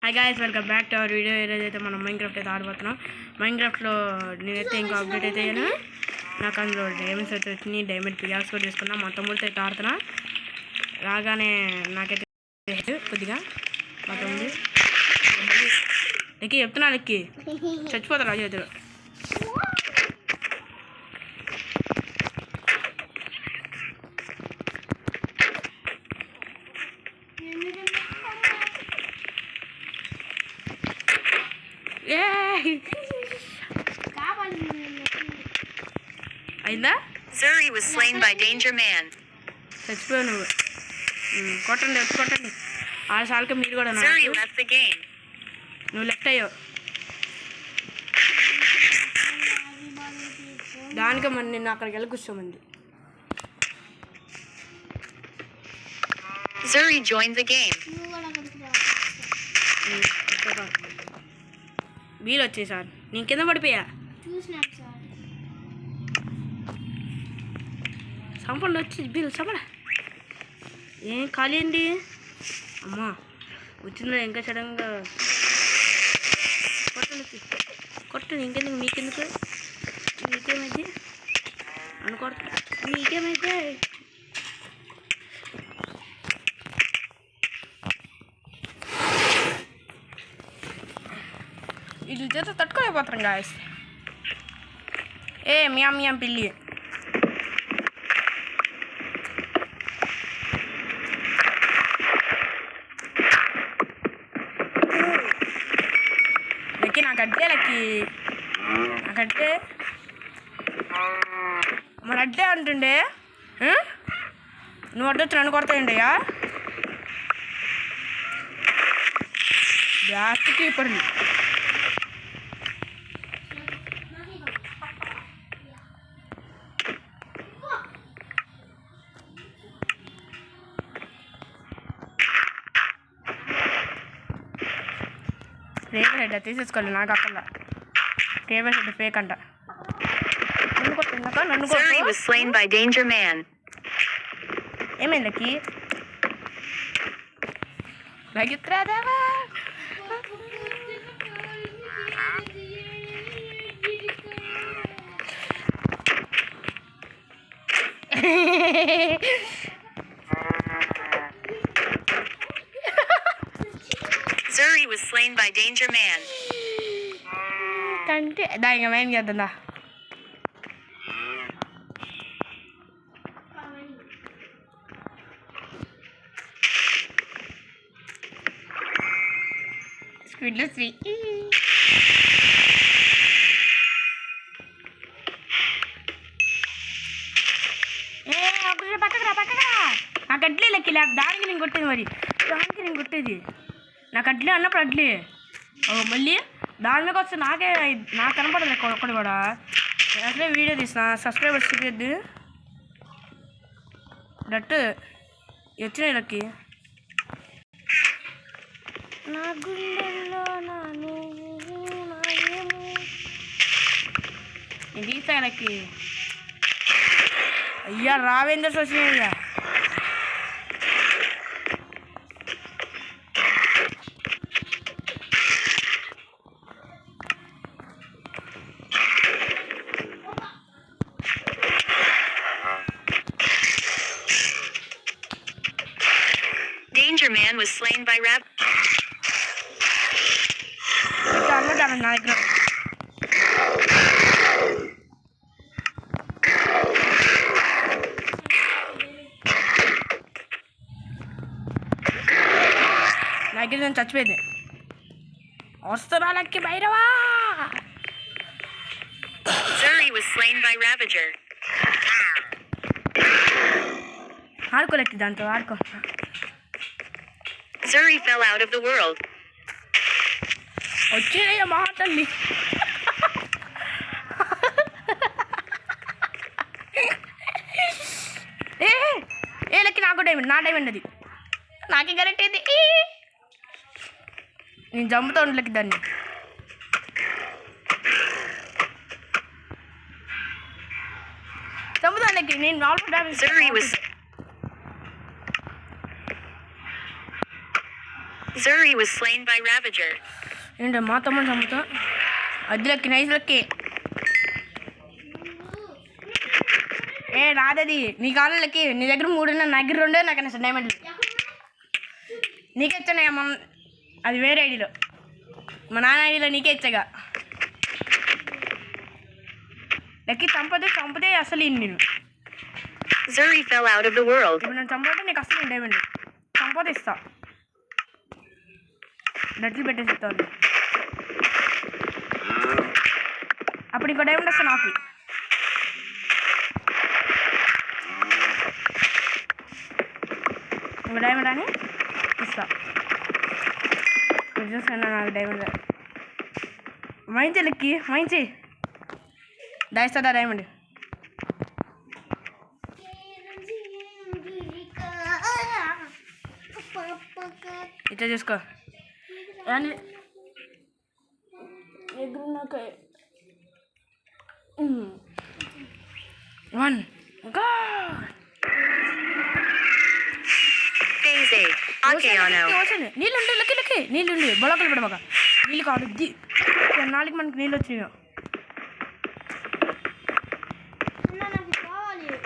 Hi guys, welcome back to our video. ఏదైతే మనం Minecraft అయితే ఆడబోతున్నాం. మైన్క్రాఫ్ట్లో నేనైతే ఇంకా అప్డేట్ అయితే అయ్యాను. నాకు అందులో డైమండ్స్ అయితే వచ్చినాయి. డైమండ్ పియాక్స్ కూడా తీసుకున్నా. మా తమ్ముడితో అయితే ఆడుతున్నా. రాగానే నాకైతే కొద్దిగా మా తమ్ముడు ఎక్కి చెప్తున్నా, ఎక్కి చచ్చిపోతారు రాజు చేతులు. అయిందా? Zuri was slain by Danger Man. చచ్చిపోయావు నువ్వు. కొట్టండి, వచ్చి కొట్టండి. 6 సార్లకి మీరు కూడా. Zuri left the game. నువ్వు లెఫ్ట్ అయ్యావు. దానికే మరి నిన్ను అక్కడికి వెళ్ళి కూర్చోమంది. Zuri joined the game. వీలు వచ్చేయి సార్, నేను కింద పడిపోయా. సంపండి వచ్చి బిల్ సపడా. ఏం ఖాళీ అండి అమ్మా, వచ్చిందా ఇంకా సడన్గా కొట్టండి, కొట్టండి. ఇంకెందుకు, మీకెందుకు, మీకేమైంది అనుకోవద్దు, మీకేమైతే. ఇది చేత తట్టుకోలేకపోతాం గాయస్. మియాం పిల్లి. లక్కి నాకంటే మరి అడ్డే అంటుండే. నువ్వు అడ్డొచ్చి నన్ను కొడతాయండియా. జాస్తికి ఇప్పుడు ఫేవర్ హెడ్ తీసేసుకోవాలి. నాకు అక్కడ ఫేవర్ హెడ్ ఫేక్ అంట. నన్ను Zuri was slain by Danger Man. ఏమైందకి రగిత్రాదేవా. Zuri was slain by Danger Man. కంటే దాని మెయిన్ చేద్దా. స్పీడ్లో 3 పక్కరా. నాకు అడ్లే లెక్క దానికి నేను కొట్టేది, మరి దానికి నేను కొట్టేది. నాకు అడ్లే అన్నప్పుడు అడ్లే మళ్ళీ దాని మీద వస్తే నాకు కనపడదు లెక్క ఒక్కడు కూడా. అసలే వీడియో తీసిన సబ్స్క్రైబర్స్ చూపిద్దు డట్టు వచ్చినాయి లక్కి. నా గుండెల్లో నేను తీసా లక్కి. అయ్యా రావేందర్స్ వచ్చినాయ్యా. Danger Man was slain by Rab. నా దగ్గర నేను చచ్చిపోయింది. వస్తున్నా Lucky Bhairava. Zuri was slain by Ravager. ఆడుకో లక్కి, దాంతో ఆడుకో. Zuri fell out of the world. వచ్చేయ మా తల్లి. ఏ లక్కి, నాకు డైమండ్, నా డైమండ్ అది నాకే కరెక్ట్ అయింది. నేను జంపుతా ఉండలేకి దాన్ని. చంపుతా లక్కి నేను Zuri was slain by Ravager. ఏంటో మా తమ్ముడు చంపుతా అద్దెలెక్కి నైజ్లెక్కి ఏ రాదది నీ కాళ్ళకి నీ దగ్గర 3 నా దగ్గర 2 నాకు అసలు డైమండ్ నీకే ఇచ్చాను మన అది వేరే ఐడిలో మా నాన్న ఐడిలో నీకే ఇచ్చాగా లెక్కి చంపితే అసలు నేను Zuri fell out of the world. ఇప్పుడు నేను చంపతే నీకు అసలు డైమండ్ చంపతే ఇస్తా డట్లు పెట్టేసి ఇస్తాను అప్పుడు ఇంకో డైమండ్ వస్తా నాకు ఇంకో డైమండ్ అని ఇస్తా చూసాను నాకు డైమండ్ మైంచి లెక్కి మైంచి దాయిస్తుందా డైమండ్ ఇట్లా చూసుకో అని ఎగురు నాకు 1 Phase 8. Okeano. నీళ్ళుండి లెక్కి నీళ్ళుండి బొలకలు పెడబాక నీళ్ళు కాదు నాలుగు మనకి నీళ్ళు వచ్చినాయి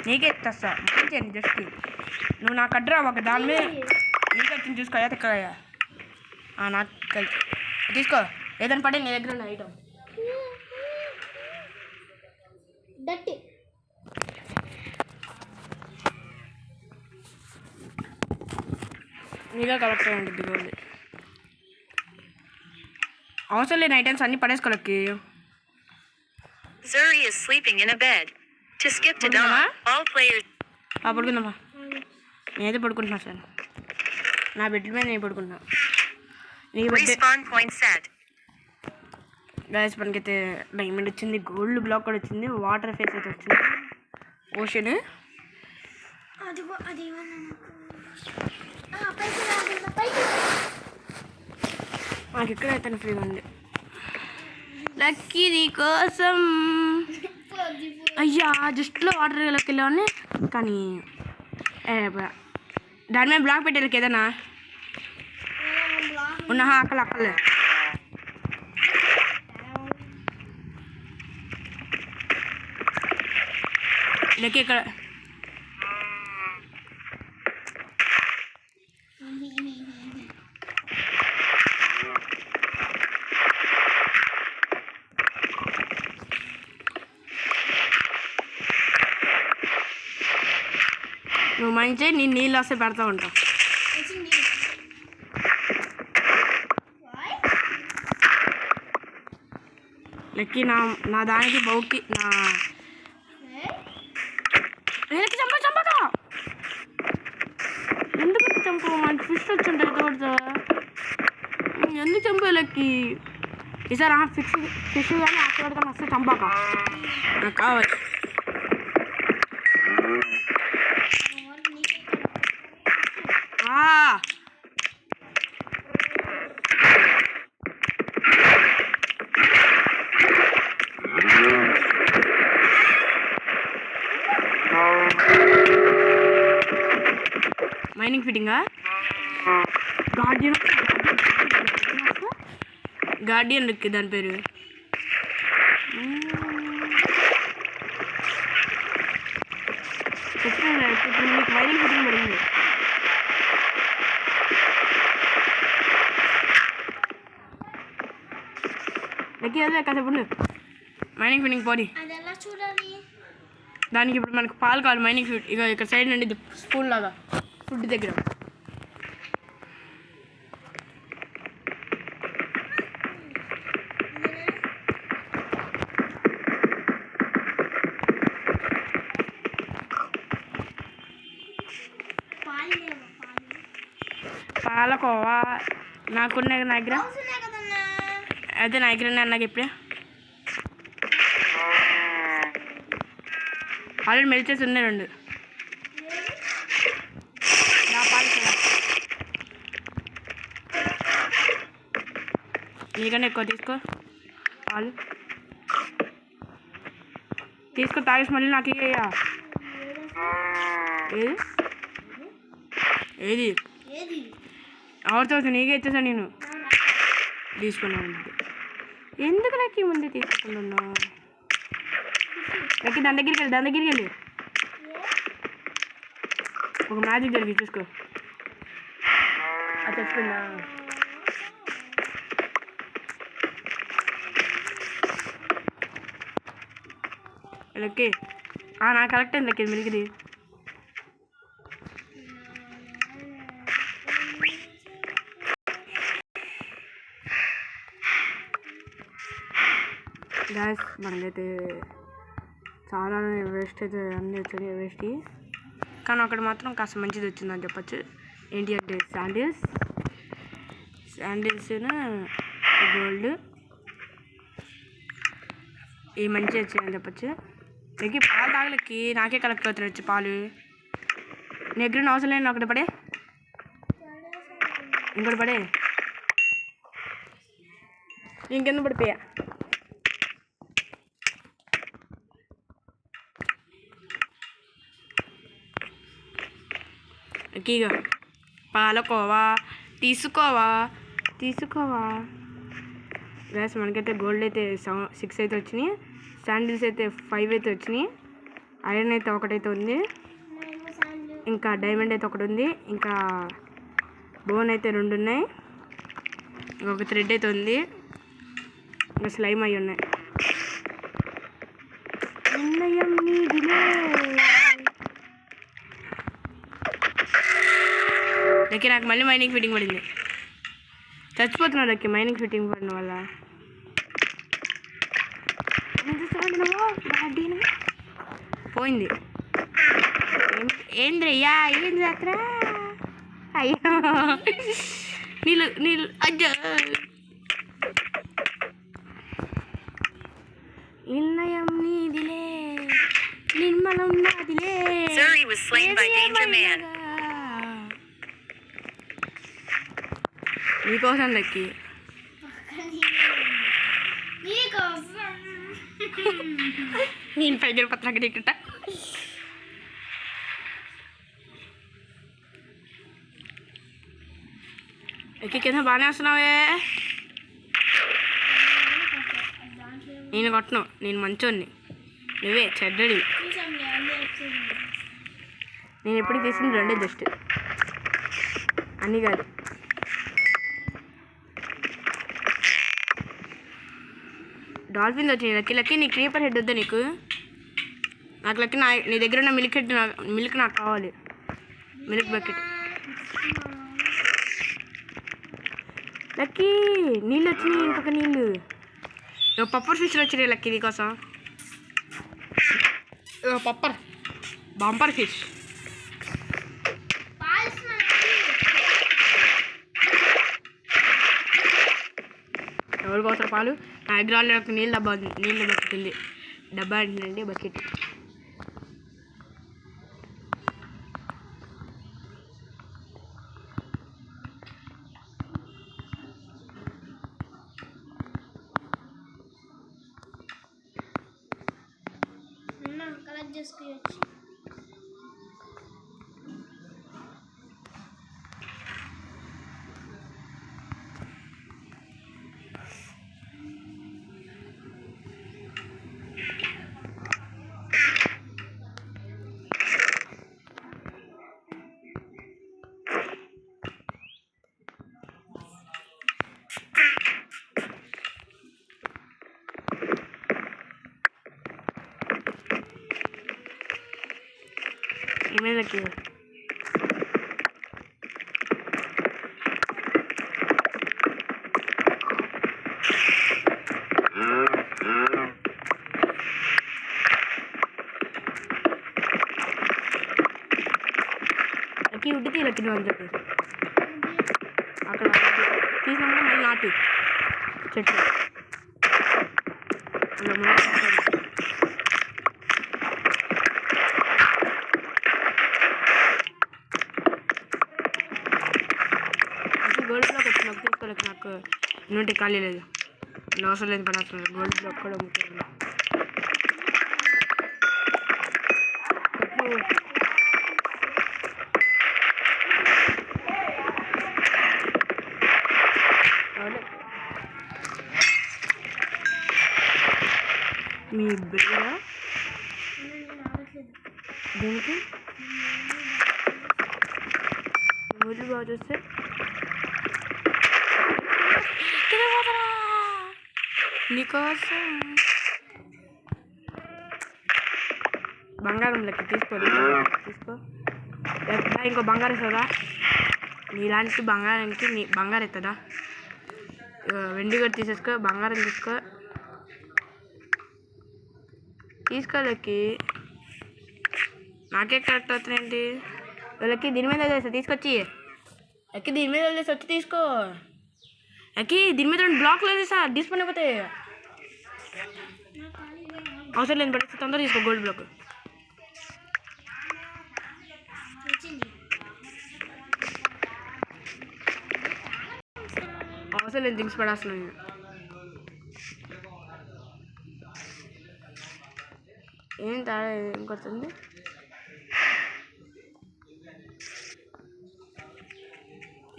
నీకే ఎత్తేస్తా మంచిగా జస్ట్ నువ్వు నాకు అడ్రా ఒక దాని మీద నీకు వచ్చింది చూసుకో ఎత్తక్కయ్యా నాకు కలిసి తీసుకో ఏదైనా పడే నీ దగ్గర ఉన్న ఐటమ్ నీగా కలెక్ట్ అయి ఉంటుంది గోల్డ్ అవసరం లేని ఐటమ్స్ అన్నీ పడేసుకోలకి Zuri is sleeping in a bed. To skip to dawn, all players. పడుకుందామా నేనైతే పడుకుంటున్నా సార్ నా బెడ్ మీద నేను పడుకుంటున్నా నీ Respawn point set. గ్యాస్ మనకైతే డైమండ్ వచ్చింది గోల్డ్ బ్లాక్ కూడా వచ్చింది వాటర్ ఫేస్ అయితే వచ్చింది ఓషన్ నాకు ఎక్కడైతే ఫ్రీగా ఉంది లక్కీ నీ కోసం అయ్యా జస్ట్లో వాటర్ వెళ్ళామని కానీ దాని మీద బ్లాక్ పెట్టేళ్ళకి ఏదన్నా ఉన్నా అక్కలే లెక్క ఇక్కడ నువ్వు మంచి నేను నీళ్ళు వస్తే పెడతా ఉంటావు లెక్కి నా దానికి బౌకి నా వీళ్ళకి చంపక ఎందుకు చంపు మనకి ఫిష్ వచ్చింటుంది తోడుతో ఎందుకు చంపే లెక్కి ఈసారి ఫిష్ కానీ ఆశపడతాను వస్తే చంపాక నాకు కావాలి మైనింగ్ ఫిట్టింగా గార్డియన్ లెక్కి దాని పేరు ఇప్పుడు మీకు మైనింగ్ ఫిట్టింగ్ పడింది లెక్కి అదే కాసేపు మైనింగ్ ఫిట్టింగ్ పోనీ దానికి ఇప్పుడు మనకు పాలు కావాలి మైనింగ్ ఫిట్ ఇక ఇక్కడ సైడ్ నుండి స్పూన్ లాగా ఫుడ్ దగ్గర పాలకోవా నాకున్న నా దగ్గర అయితే నా దగ్గర నాకు ఎప్పుడే ఆల్రెడీ మెల్ట్ చేసి ఉన్నాయి 2 నా పాలకోవా నీకన్నా ఎక్కువ తీసుకో పాలు తీసుకో తాగేసి మళ్ళీ నాకు ఇయ్యా ఏది ఎవరితో నీకే ఇచ్చేసా నేను తీసుకున్నాను. ఎందుకు లక్కీ ముందే తీసుకుంటున్నా? లక్కీ దాని దగ్గరికి వెళ్ళి ఒక మ్యాజిక్ జరిగి చూసుకో. అది చచ్చిపోయిందా? లక్కీ నా కరెక్ట్ అయింది లక్కీ మిలిగిది. గ్యాస్ మనకైతే చాలా వేస్ట్ అయితే అన్నీ వచ్చాయి వేస్ట్, కానీ ఒకటి మాత్రం కాస్త మంచిది వచ్చిందని చెప్పచ్చు. ఏంటి అంటే శాండిల్స్ గోల్డ్ ఇవి మంచిగా వచ్చాయని చెప్పచ్చు. లెక్కి పాలు తాగలకి నాకే కలెక్ట్ అవుతున్నాయి వచ్చి పాలు. నీ దగ్గర అవసరం లేని ఒకటి పడే, ఇంకోటి పడే, ఇంకెందుకు పడిపోయా. లక్కీగా పాలకోవా తీసుకోవా గ్యాస్ మనకైతే గోల్డ్ అయితే 6 అయితే వచ్చినాయి, శాండిల్స్ అయితే 5 అయితే వచ్చినాయి, ఐరన్ అయితే ఒకటైతే ఉంది, ఇంకా డైమండ్ అయితే ఒకటి ఉంది, ఇంకా బోన్ అయితే 2 ఉన్నాయి, ఇంకొక థ్రెడ్ అయితే ఉంది, ఇంకా స్లైమ్ అయి ఉన్నాయి. లక్కీ నాకు మళ్ళీ మైనింగ్ ఫిట్టింగ్ పడింది. చచ్చిపోతున్నాడు లక్కీ మైనింగ్ ఫిట్టింగ్ పడిన వల్ల. పోయింది. ఏంద్రయ్యా ఏంది అక్కడ? అయ్యో నీళ్ళు అజ్జో నిర్ణయం నీదిలే నిర్మలం నాదిలే. Zuri was slain by Danger Man. నీకోసం లక్కీ. నేను పైకి పత్రాక దిక్కుట. లక్కీ కింద బాగానే వస్తున్నావే. నేను కొట్టను, నేను మంచోడిని, నువ్వే చెడ్డడి. నేను ఎప్పుడు తీసింది 2 జస్ట్ అన్నీ కాదు. డాల్ఫిన్ వచ్చినాయి లక్కీ. లక్కీ నీ క్రీపర్ హెడ్ వద్దా నీకు? నాకు లక్కీ నీ దగ్గర ఉన్న మిల్క్ నాకు కావాలి, మిల్క్ బకెట్. లక్కీ నీళ్ళు వచ్చినాయి, ఇంకొక నీళ్ళు. పప్పర్ ఫిష్లు వచ్చినాయి లక్కీ నీకోసం. Bumper fish. ఎవరు పోతారు పాలు? నా దగ్గర నీళ్ళు బకెట్ ఉంది. డబ్బా ఏంటండి బకెట్. కలెక్ట్ చేసుకోవచ్చు. ఏమైంది? లక్కీ ఉడ్డి తీ లక్కీ. నువ్వు అందరికి అక్కడ తీసినాక మళ్ళీ నాటు చెట్టు. గోల్డ్ బ్లాక్ వచ్చి నాకు తీసుకోలేక నాకు నుండి ఖాళీ లేదు, అవసరం లేదు పడాల్సిన గోల్డ్ బ్లాక్ కూడా ముఖ్యం. మీ బిడ్డ దేనికి రోజు బాగా చూస్తే నీకోసం బంగారం లెక్క తీసుకో లేకపోతే ఇంకో బంగారం ఇస్తుందా నీలాంటి బంగారానికి నీ బంగారం ఇస్తుందా వెండి కూడా తీసేసుకో బంగారం తీసుకోలేకి నాకే కరెక్ట్ అవుతున్నాయండి వీళ్ళకి దీని మీద వదిలేస్తా తీసుకొచ్చి ఎక్కి దీని మీద వదిలేసి వచ్చి తీసుకో ఎక్కి దీని మీద 2 బ్లాక్లు వదిలేసా డిస్పోన్ అయిపోతే అవసరం లేని పడితే తొందరగా తీసుకో గోల్డ్ బ్లాక్ అవసరం లేని థింగ్స్ పడేస్తున్నాను ఏం తేడా ఏం కొడుతుంది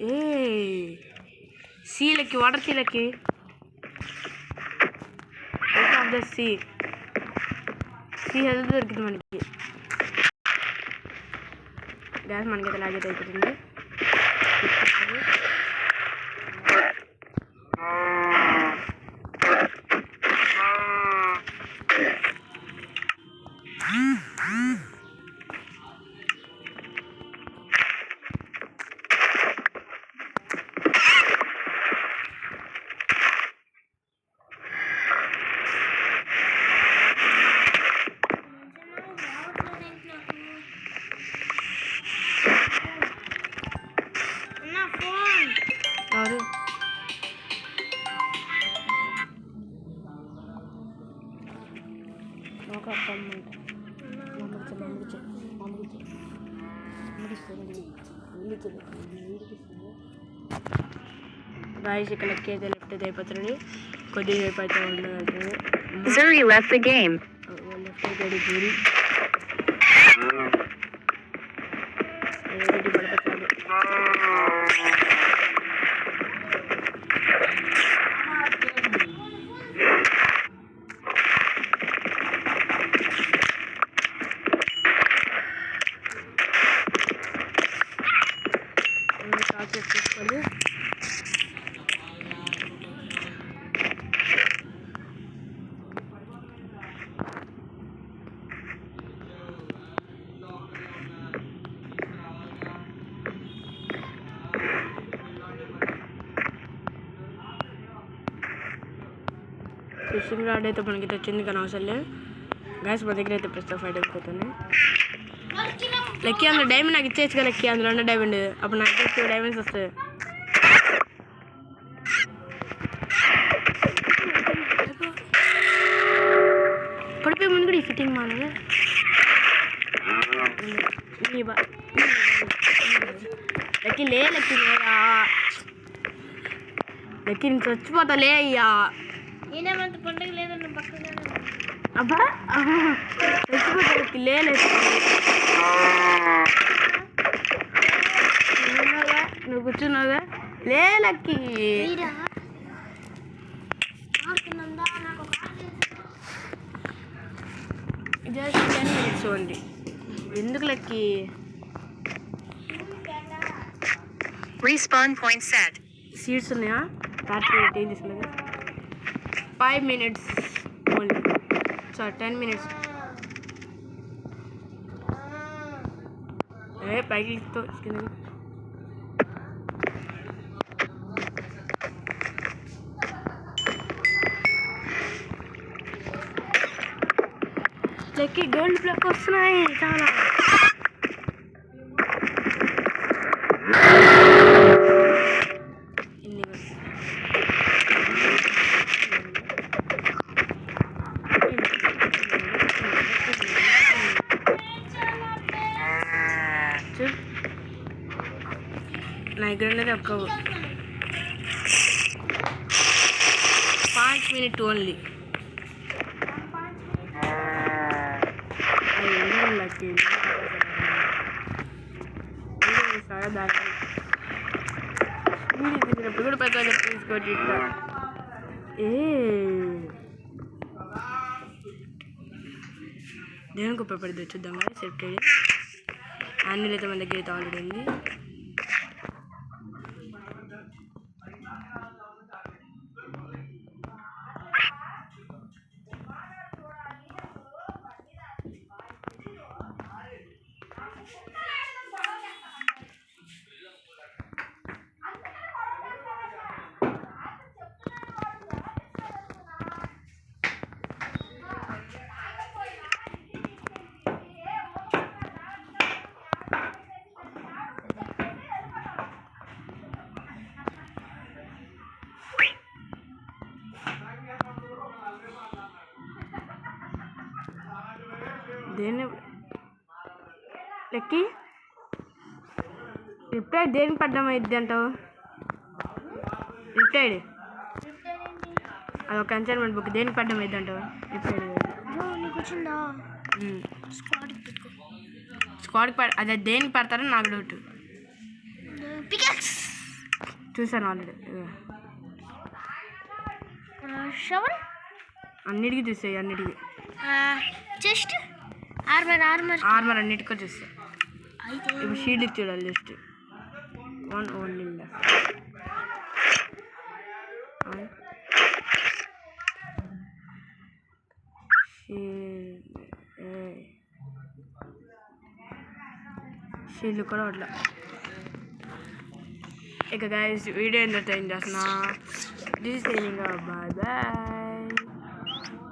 ఏ సీలకి వాటర్ సీలకి ఆఫ్ ద సీ హెల్త్ దొరికింది మనకి గ్యాస్ మనకైతే లాగైతే అయిపోతుంది ఎవరు ఒక గాయస్ ఇక్కడ లెక్క అయితే లెఫ్ట్ అయితే అయిపోతుంది కొద్దిగా సేపు అయితే ఉండదు Zuri left the game. Left అయితే దూరి తీసుకోండి ఫిషింగ్ రాడ్ అయితే మనకి వచ్చింది కానీ అవసరం లేదు గ్యాస్ మన దగ్గర అయితే ప్రస్తుతం 5 అయిపోతుంది లక్కీ అందులో డైమండ్ నాకు ఇచ్చేయచ్చుగా లక్కీ అందులో ఉన్న డైమండ్ అప్పుడు నాకు 2 డైమండ్స్ వస్తాయి పడిపోయే ముందు కూడా ఈ ఫిట్టింగ్ మానగా లక్కీ లక్కీ లక్కీ నేను చచ్చిపోతా లే అయ్యా నేనేమంత పండుగ లేదన్న పక్కన అబ్బా చచ్చిపోతా లేదు నువ్వు కూర్చున్నావుగా లే లక్కీ జస్ట్ 10 minutes ఓన్లీ ఎందుకు lucky Respawn point set. Seats ఉన్నాయా రాత్రి ఏం తీసుకున్నది 5 minutes ఓన్లీ సారీ 10 minutes పైకి కింద లక్కీ గోల్డ్ బ్లాక్ వస్తున్నాయి చాలా నా దగ్గర ఉన్నది ఒక్క 5 minutes ఓన్లీ తీసినప్పుడు కూడా పెద్ద తీసుకోండి దేనికి ఉపయోగపడుతుంది చూద్దాం కదా సెల్ఫ్ ట్రేడింగ్. యాన్యువల్ అయితే మన దగ్గర అయితే ఆల్రెడీ ఉంది. దేని లెక్కి రిప్టైడ్ దేనికి పడ్డం అయింది అంటావు? రిప్టైడ్ అదొక ఎన్చైర్మెంట్ బుక్ దేనికి పడ్డం అయింది అంటావు? రిప్టైడ్ నీకు వచ్చిందా? స్క్వాడ్కి అదే దేనికి పడతారని నాకు డౌట్. పికాక్స్ చూసాను ఆల్రెడీ. షవర్ అన్నిటికీ చూసాయి, అన్నిటికీ చెస్ట్ ఆర్మర్ అన్నిటికీ చూస్తాయి. ఇప్పుడు షీల్డ్కి చూడాలి జస్ట్ వన్ ఓన్లీ షీల్డ్ కూడా అట్లా. ఇక గైస్ వీడియో ఎంత టైం చేస్తున్నా. This is bye bye.